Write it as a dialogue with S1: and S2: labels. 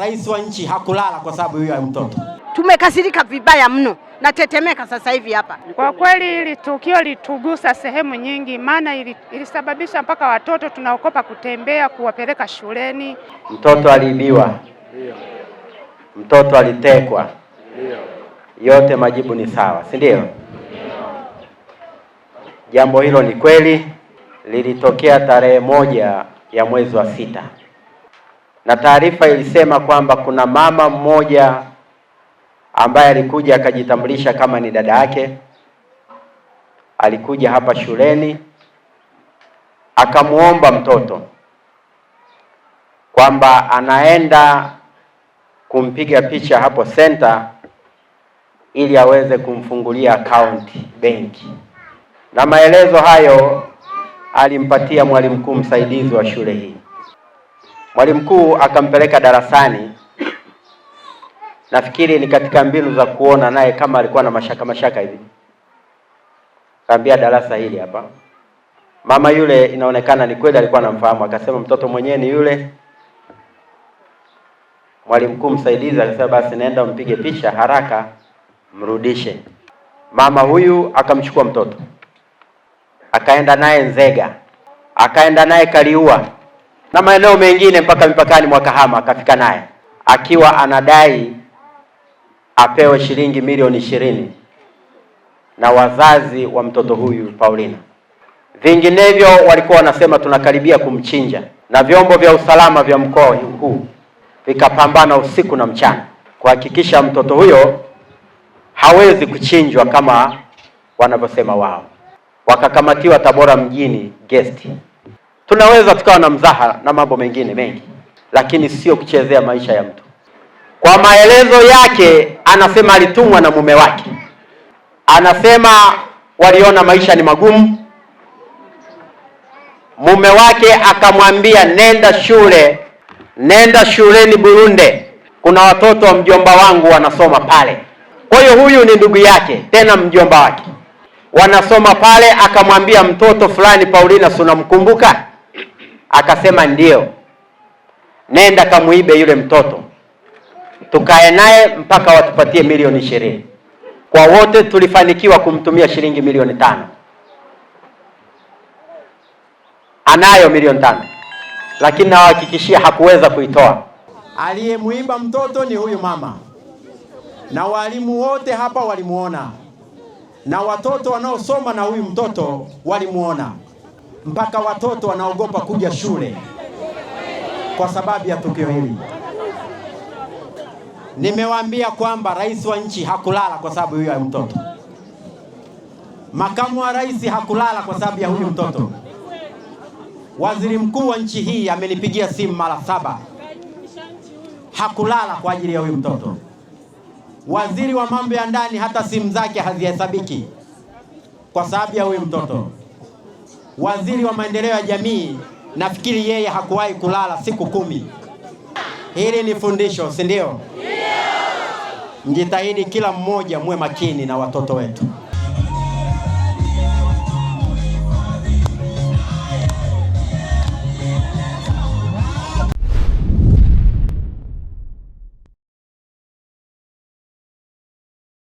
S1: rais wa nchi hakulala kwa sababu hiyo ya mtoto.
S2: Tumekasirika vibaya mno, natetemeka sasa hivi hapa.
S3: Kwa kweli hili tukio litugusa sehemu nyingi, maana ilisababisha mpaka watoto tunaokopa kutembea kuwapeleka shuleni.
S4: Mtoto aliibiwa, mtoto alitekwa, yote majibu ni sawa, si ndio? Jambo hilo ni kweli, lilitokea tarehe 1 ya mwezi wa 6, na taarifa ilisema kwamba kuna mama mmoja ambaye alikuja akajitambulisha kama ni dada yake. Alikuja hapa shuleni akamuomba mtoto kwamba anaenda kumpiga picha hapo center ili aweze kumfungulia account benki, na maelezo hayo alimpatia mwalimu mkuu msaidizi wa shule hii. Mwalimu mkuu akampeleka darasani. Nafikiri ni katika mbinu za kuona naye kama alikuwa na mashaka hivi. Kaambia darasa hili hapa. Mama yule inaonekana ni kweli alikuwa anamfahamu, akasema mtoto mwenyewe ni yule. Mwalimu mkuu msaidizi akasema basi naenda mpige picha haraka mrudishe. Mama huyu akamchukua mtoto, akaenda naye Nzega, akaenda naye Kaliua na maeneo mengine mpaka mipakani mwa Kahama. Akafika naye akiwa anadai apewe shilingi milioni 20 na wazazi wa mtoto huyu Paulina. Vinginevyo walikuwa wanasema tunakaribia kumchinja, na vyombo vya usalama vya mkoa huu vikapambana usiku na mchana kuhakikisha mtoto huyo hawezi kuchinjwa kama wanavyosema wao. Wakakamatiwa Tabora mjini guest. Tunaweza tukawa na mzaha na mambo mengine mengi, lakini sio kuchezea maisha ya mtu. Kwa maelezo yake anasema alitumwa na mume wake. Anasema waliona maisha ni magumu. Mume wake akamwambia nenda shuleni Burunde, kuna watoto wa mjomba wangu wanasoma pale. Kwa hiyo huyu ni ndugu yake tena mjomba wake, wanasoma pale. Akamwambia mtoto fulani Paulina, si unamkumbuka? Akasema ndio. Nenda kamuibe yule mtoto, tukae naye mpaka watupatie milioni 20. Kwa wote tulifanikiwa kumtumia shilingi milioni 5. Anayo milioni 5, lakini nawahakikishia hakuweza kuitoa.
S1: Aliyemuiba mtoto ni huyu mama, na walimu wote hapa walimuona, na watoto wanaosoma na huyu mtoto walimuona, mpaka watoto wanaogopa kuja shule kwa sababu ya tukio hili. Nimewaambia kwamba rais wa nchi hakulala kwa sababu hiyo ya mtoto. Makamu wa rais hakulala kwa sababu ya huyu mtoto. Waziri mkuu wa nchi hii amenipigia simu mara 7. Hakulala kwa ajili ya huyu mtoto. Waziri wa mambo ya ndani hata simu zake hazihesabiki kwa sababu ya huyu mtoto. Waziri wa maendeleo ya jamii nafikiri yeye hakuwahi kulala siku 10. Hili ni fundisho, si ndio? Mjitahidi kila mmoja muwe makini na watoto wetu.